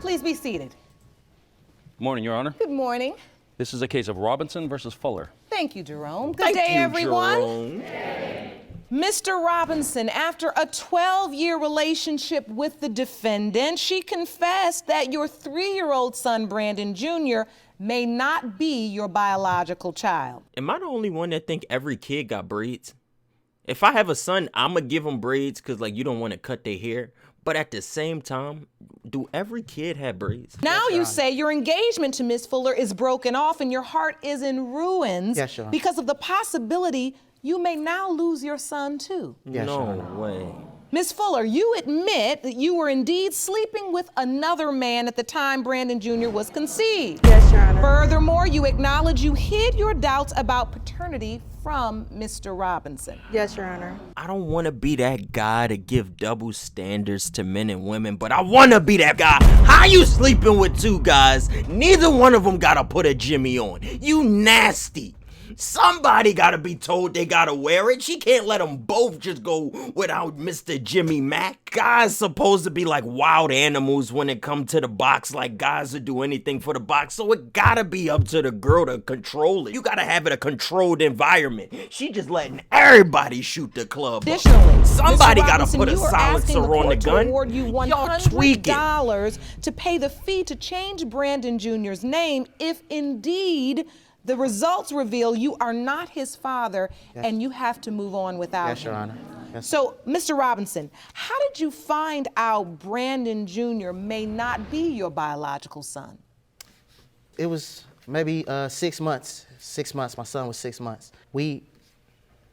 Please be seated. Morning, Your Honor. Good morning. This is a case of Robinson versus Fuller. Thank you, Jerome. Good day, everyone. Mr. Robinson, after a 12-year relationship with the defendant, she confessed that your 3-year-old son, Brandon Jr., may not be your biological child. Am I the only one that think every kid got braids? If I have a son, I'm going to give him braids because, like, you don't want to cut their hair. But at the same time, do every kid have braids? Now you say your engagement to Miss Fuller is broken off and your heart is in ruins because of the possibility you may now lose your son, too. No way. Miss Fuller, you admit that you were indeed sleeping with another man at the time Brandon Jr. was conceived. Yes, Your Honor. Furthermore, you acknowledge you hid your doubts about paternity from Mr. Robinson. Yes, Your Honor. I don't want to be that guy to give double standards to men and women, but I want to be that guy. How you sleeping with 2 guys? Neither one of them got to put a Jimmy on. You nasty. Somebody gotta be told they gotta wear it. She can't let them both just go without Mr. Jimmy Mack. Guys supposed to be like wild animals when it come to the box, like guys would do anything for the box. So it gotta be up to the girl to control it. You gotta have it a controlled environment. She just letting everybody shoot the club. Additionally, somebody Mr. gotta Robinson, put a you are silencer asking the on the court gun. to award you Y'all tweaking. $100 to pay the fee to change Brandon Jr.'s name if indeed the results reveal you are not his father and you have to move on without him. Yes, Your Honor. Yes. So, Mr. Robinson, how did you find out Brandon Jr. may not be your biological son? It was maybe 6 months. 6 months. My son was 6 months. We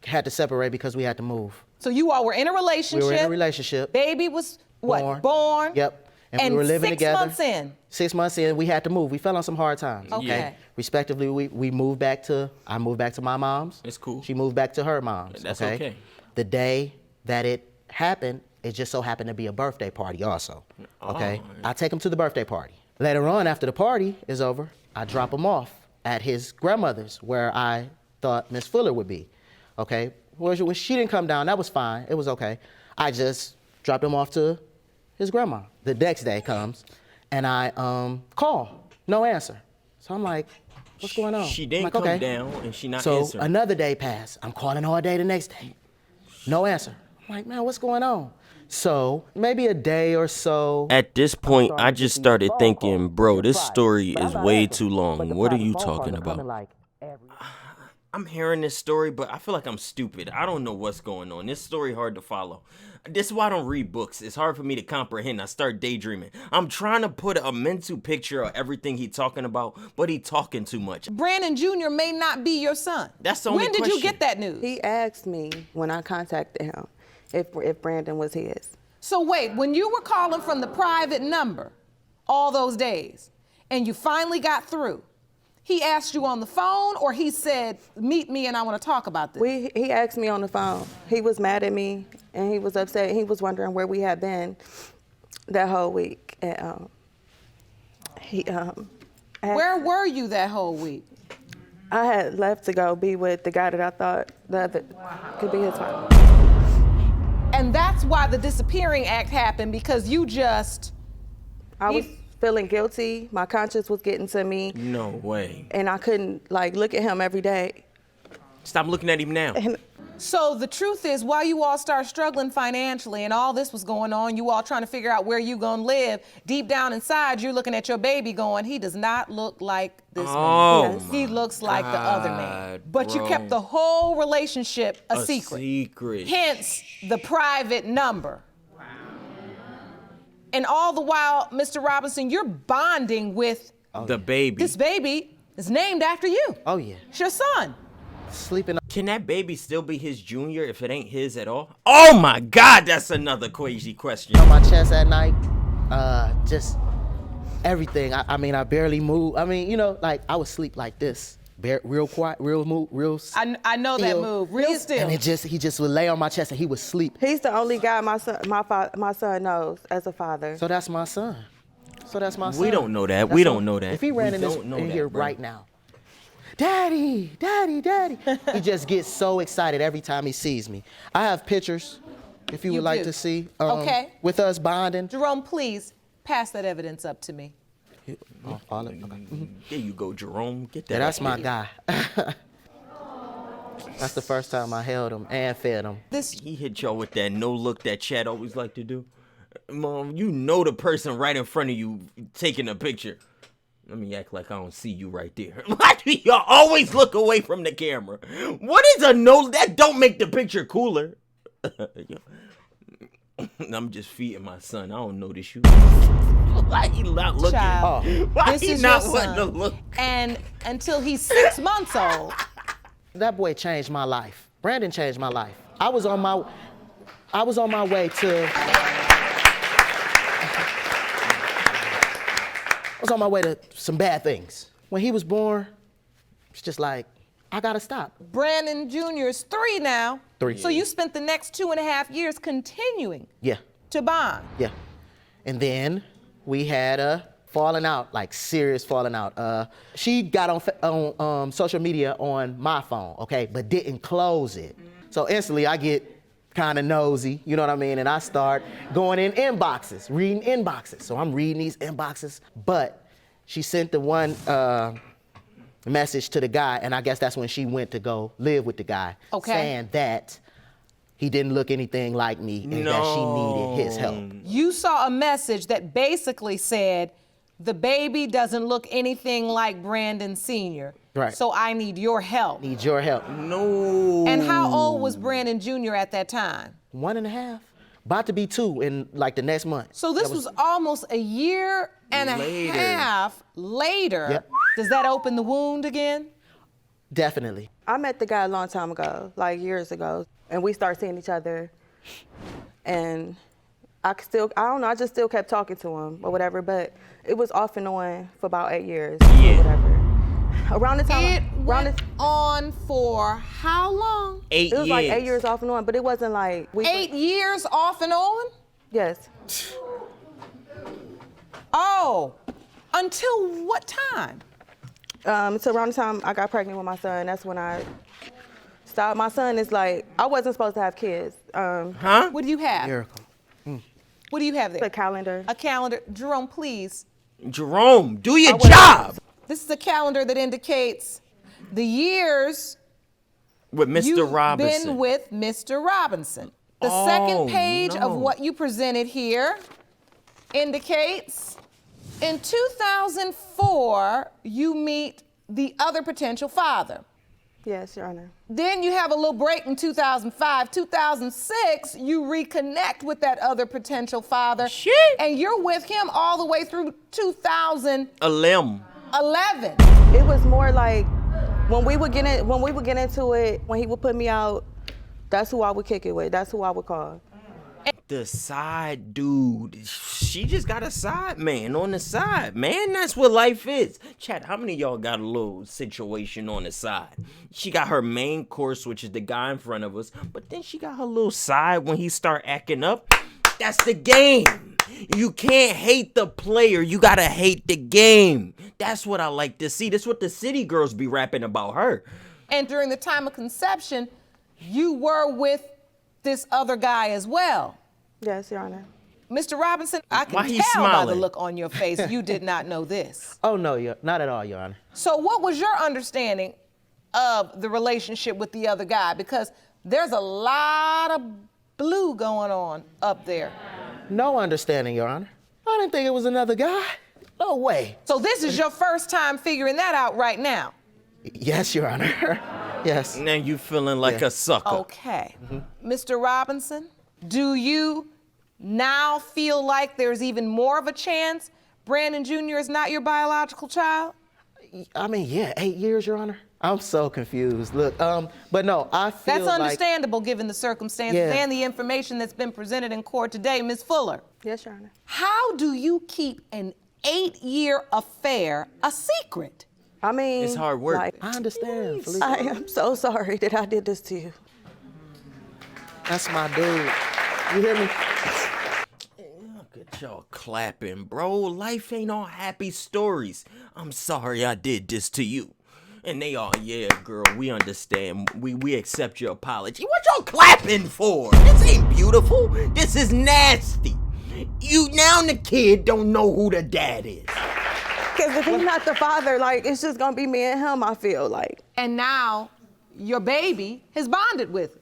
had to separate because we had to move. So you all were in a relationship. We were in a relationship. Baby was what? Born. Yep. And we were living together. 6 months in. 6 months in, we had to move. We fell on some hard times. Okay. Yeah. Respectively, we moved back to, I moved back to my mom's. It's cool. She moved back to her mom's. That's okay. The day that it happened, it just so happened to be a birthday party also. Okay. I take him to the birthday party. Later on, after the party is over, I drop him off at his grandmother's where I thought Miss Fuller would be. Okay. Well, she didn't come down. That was fine. It was okay. I just dropped him off to his grandma. The next day comes, and I call, no answer. So I'm like, what's going on? She didn't like, come okay. down, and she not So answering. another day passed. I'm calling all day the next day. No answer. I'm like, man, what's going on? So maybe a day or so. At this point, I just started thinking, bro, this story is way too long. What are you talking about? I'm hearing this story, but I feel like I'm stupid. I don't know what's going on. This story hard to follow. This is why I don't read books. It's hard for me to comprehend. I start daydreaming. I'm trying to put a mental picture of everything he's talking about, but he talking too much. Brandon Jr. may not be your son. That's the only When did you question. get that news? He asked me when I contacted him if Brandon was his. So wait, when you were calling from the private number all those days, and you finally got through, he asked you on the phone, or he said, meet me and I want to talk about this? He asked me on the phone. He was mad at me and he was upset. He was wondering where we had been that whole week. And Where were you that whole week? I had left to go be with the guy that I thought could be his father. And that's why the disappearing act happened, because you just... I was feeling guilty. My conscience was getting to me. No way. And I couldn't look at him every day. Stop looking at him now. So the truth is, while you all start struggling financially and all this was going on, you all trying to figure out where you gonna live, deep down inside, you're looking at your baby going, he does not look like this man. He looks like the other man. But you kept the whole relationship a secret. Hence the private number. And all the while, Mr. Robinson, you're bonding with the baby. This baby is named after you. Oh, yeah. It's your son. Sleeping. Can that baby still be his junior if it ain't his at all? Oh my God, that's another crazy question. On my chest at night, just everything. I mean, I barely move. I mean, you know, like I would sleep like this, real quiet, real move, real. I know that move, real still. And he just would lay on my chest and he would sleep. He's the only guy my son knows as a father. So that's my son. We don't know that. We don't know that. If he ran in here right now, Daddy, Daddy, Daddy. He just gets so excited every time he sees me. I have pictures, if you would like to see, okay. with us bonding. Jerome, please Pass that evidence up to me. Oh, all it- okay. There you go, Jerome. Get that. Yeah, that's out my there. guy. That's the first time I held him and fed him. He hit y'all with that no look that Chad always like to do. Mom, you know the person right in front of you taking a picture. Let me act like I don't see you right there. Why do y'all always look away from the camera? What is a no? That don't make the picture cooler. I'm just feeding my son. I don't notice you. Why he not looking? Child, Why this he is not your wanting to son. look? And until he's 6 months old, That boy changed my life. Brandon changed my life. I was on my way to. I was on my way to some bad things. When he was born, it's just like, I gotta stop. Brandon Jr. is 3 now. 3. So you spent the next 2.5 years continuing Yeah, to bond. yeah. And then we had a falling out, like serious falling out. She got on social media on my phone, okay, but didn't close it. So instantly I get kind of nosy, you know what I mean? And I start going in inboxes, reading inboxes. So I'm reading these inboxes, but she sent the one message to the guy, and I guess that's when she went to go live with the guy, Okay. saying that he didn't look anything like me and that she needed his help. You saw a message that basically said, the baby doesn't look anything like Brandon Sr. Right. So I need your help. Need your help. No. And how old was Brandon Jr. at that time? 1.5. About to be 2 in like the next month. So this was almost a year and Later. a half later. Yep. Does that open the wound again? Definitely. I met the guy a long time ago, like years ago, and we started seeing each other. And I don't know, I just still kept talking to him or whatever, but it was off and on for about 8 years or whatever. Around the time, It went on for how long? 8 it was years. like 8 years off and on, but it wasn't like 8 years off and on? Yes. Oh, until what time? So around the time I got pregnant with my son, that's when I stopped. My son is like, I wasn't supposed to have kids. Huh? What do you have? Miracle. What do you have there? The calendar. A calendar. Jerome, please. Jerome, do your wasn't- job. This is a calendar that indicates the years With Mr. you've Robinson. been with Mr. Robinson. The Oh, second page no. of what you presented here indicates in 2004, you meet the other potential father. Yes, Your Honor. Then you have a little break in 2005. 2006, you reconnect with that other potential father. Shit. And you're with him all the way through 2011. A limb. It was more like when we would get into it, when he would put me out, that's who I would kick it with. That's who I would call. The side dude. She just got a side man on the side, man. That's what life is. Chat, how many of y'all got a little situation on the side? She got her main course, which is the guy in front of us, but then she got her little side when he start acting up. That's the game. You can't hate the player. You gotta hate the game. That's what I like to see. That's what the city girls be rapping about her. And during the time of conception, you were with this other guy as well. Yes, Your Honor. Mr. Robinson, I Why can he tell by the smiling? look on your face you did not know this. Oh, no, not at all, Your Honor. So what was your understanding of the relationship with the other guy? Because there's a lot of blue going on up there. No understanding, Your Honor. I didn't think it was another guy. No way. So this is your first time figuring that out right now. Yes, Your Honor. Yes. Now you feeling like Yeah. a sucker. Okay. Mr. Robinson, do you now feel like there's even more of a chance Brandon Jr. is not your biological child? I mean, yeah, 8 years, Your Honor. I'm so confused. Look, but no, I feel That's like understandable given the circumstances Yeah. and the information that's been presented in court today. Ms. Fuller, Yes, Your Honor. how do you keep an 8-year affair a secret? I mean, It's hard work. like, I understand, Felicia. I am so sorry that I did this to you. That's my dude. You hear me? Look at y'all clapping, bro. Life ain't all happy stories. I'm sorry I did this to you. And they all, yeah, girl, we understand. We accept your apology. What y'all clapping for? This ain't beautiful. This is nasty. now the kid don't know who the dad is. Because if he's not the father, like, it's just gonna be me and him, I feel like. And now your baby has bonded with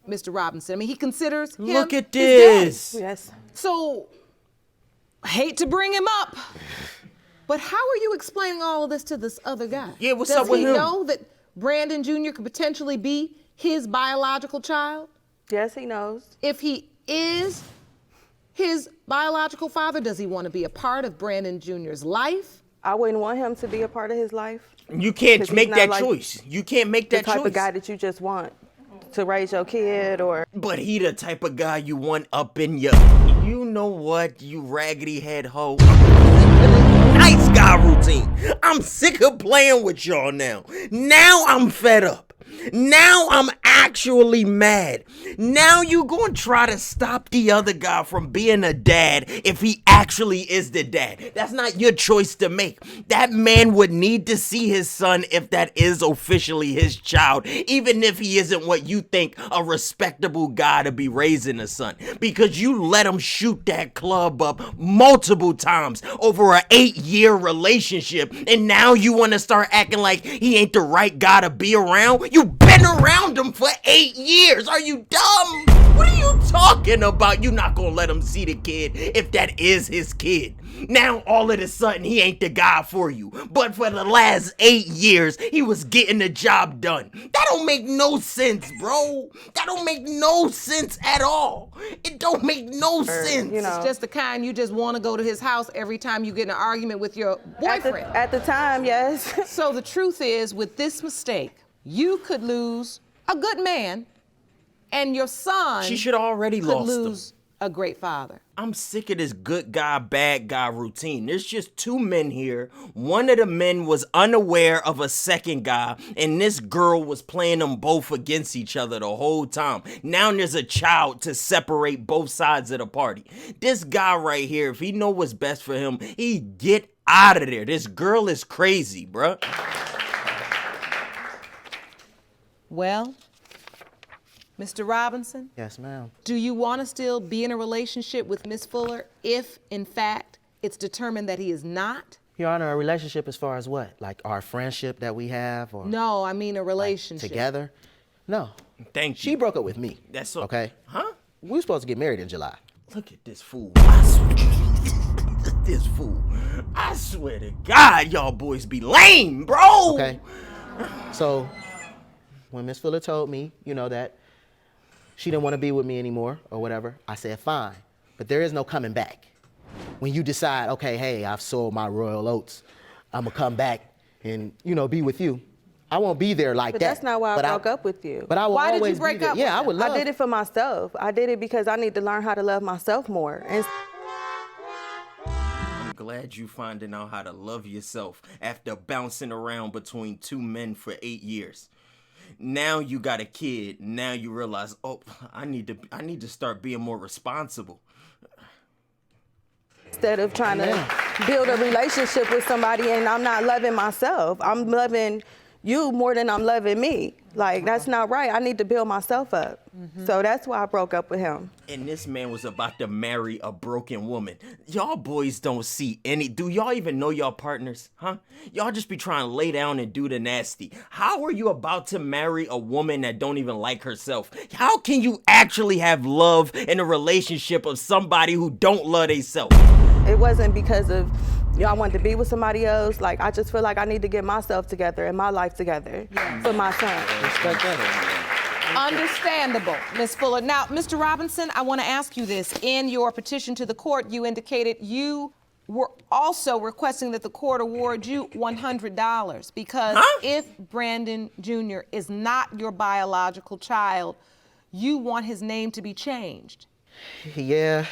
Mr. Robinson. I mean, he considers him Look at his daddy. this. Yes. So, I hate to bring him up, but how are you explaining all of this to this other guy? Yeah, what's Does up with he him? know that Brandon Jr. could potentially be his biological child? Yes, he knows. If he is his biological father, does he want to be a part of Brandon Jr.'s life? I wouldn't want him to be a part of his life. You can't 'Cause he's make not that like choice. You can't make The that type choice. of guy that you just want to raise your kid or. But he the type of guy you want up in your. You know what, you raggedy head hoe. Nice guy routine. I'm sick of playing with y'all now. Now I'm fed up. Now I'm actually mad. Now you gonna try to stop the other guy from being a dad if he actually is the dad. That's not your choice to make. That man would need to see his son if that is officially his child, even if he isn't what you think a respectable guy to be raising a son. Because you let him shoot that club up multiple times over an 8-year relationship, and now you want to start acting like he ain't the right guy to be around? You've been around him for 8 years. Are you dumb? What are you talking about? You not gonna let him see the kid if that is his kid. Now all of a sudden he ain't the guy for you. But for the last 8 years, he was getting the job done. That don't make no sense, bro. That don't make no sense at all. It don't make no sense. you know. It's just the kind you just want to go to his house every time you get in an argument with your boyfriend. At the time, yes. So the truth is, with this mistake, you could lose a good man, and your son She should already could lost him. lose a great father. I'm sick of this good guy, bad guy routine. There's just 2 men here. One of the men was unaware of a second guy, and this girl was playing them both against each other the whole time. Now there's a child to separate both sides of the party. This guy right here, if he know what's best for him, he get out of there. This girl is crazy, bruh. Well, Mr. Robinson, Yes, ma'am. do you want to still be in a relationship with Miss Fuller if, in fact, it's determined that he is not? Your Honor, a relationship as far as what? Like our friendship that we have or No, I mean a like, relationship. together? No. Thank you. She broke up with me. That's so. Okay? Huh? We were supposed to get married in July. Look at this fool. I swear, this fool. I swear to God, y'all boys be lame, bro. Okay? So when Miss Fuller told me, that she didn't want to be with me anymore or whatever, I said, fine. But there is no coming back. When you decide, okay, hey, I've sold my royal oats, I'm going to come back and, be with you. I won't be there like But that. that's not why I broke up with you. But I will Why did you always break be there. up Yeah, with I would love. I did it for myself. I did it because I need to learn how to love myself more. And I'm glad you finding out how to love yourself after bouncing around between 2 men for 8 years. Now you got a kid. Now you realize, oh, I need to start being more responsible. instead of trying to build a relationship with somebody and I'm not loving myself, I'm loving you more than I'm loving me. Like, that's not right. I need to build myself up. So that's why I broke up with him. And this man was about to marry a broken woman. Y'all boys don't see any. Do y'all even know y'all partners? Huh? Y'all just be trying to lay down and do the nasty. How are you about to marry a woman that don't even like herself? How can you actually have love in a relationship of somebody who don't love themselves? It wasn't because of, I wanted to be with somebody else. Like, I just feel like I need to get myself together and my life together for my son. Respect that. Understandable, Ms. Fuller. Now, Mr. Robinson, I want to ask you this. In your petition to the court, you indicated you were also requesting that the court award you $100 because if Brandon Jr. is not your biological child, you want his name to be changed. Yeah.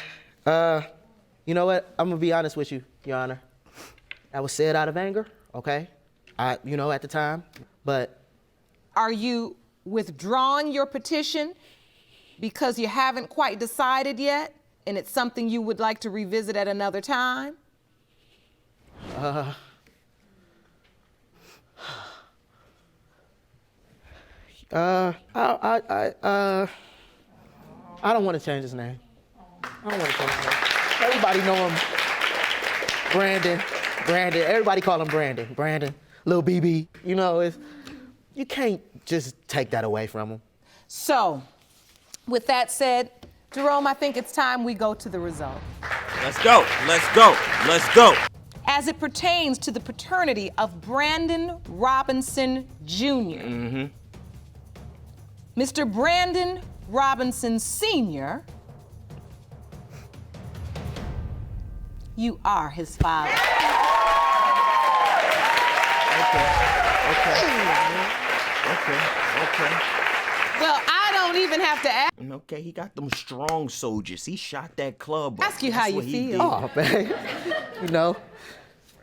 You know what? I'm gonna be honest with you, Your Honor. I was said out of anger, okay? At the time, but. Are you withdrawing your petition because you haven't quite decided yet and it's something you would like to revisit at another time? I don't want to change his name. I don't want to change his name. Everybody know him. Brandon. Everybody call him Brandon. Brandon, Lil BB. You know, you can't just take that away from him. So, with that said, Jerome, I think it's time we go to the result. Let's go. As it pertains to the paternity of Brandon Robinson Jr., Mr. Brandon Robinson Sr., you are his father. Okay. Well, I don't even have to ask Okay, he got them strong soldiers. He shot that club up. you how That's you what he feel. did. Oh, man. You know,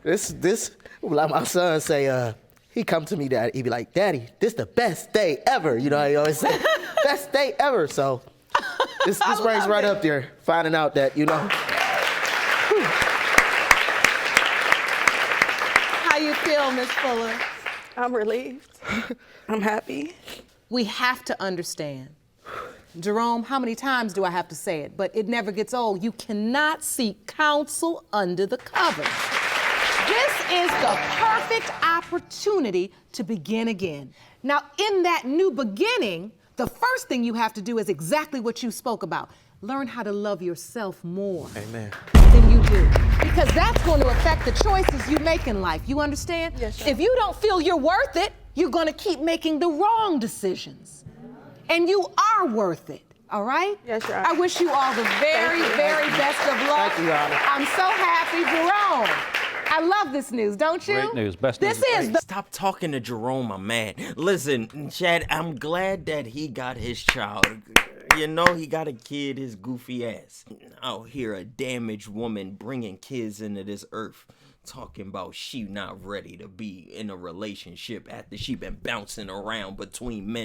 this, like my son say, he come to me, Daddy, he be like, Daddy, this the best day ever. You know, he always say, best day ever. So this ranks right up there, finding out that, you know. How you feel, Miss Fuller? I'm relieved. I'm happy. We have to understand. Jerome, how many times do I have to say it? But it never gets old. You cannot seek counsel under the covers. This is the perfect opportunity to begin again. Now, in that new beginning, the first thing you have to do is exactly what you spoke about. Learn how to love yourself more than you do. Because that's going to affect the choices you make in life. You understand? Yes, sure. If you don't feel you're worth it, you're going to keep making the wrong decisions. And you are worth it, all right? Yes, Your I Honor. wish you all the very, very best of luck. Thank you, Your Honor. I'm so happy, Jerome. I love this news, don't you? Great news. Best This news. is the Stop talking to Jerome, my man. Listen, Chad, I'm glad that he got his child. You know, he got a kid, his goofy ass. Out here, a damaged woman bringing kids into this earth, talking about she not ready to be in a relationship after she been bouncing around between men.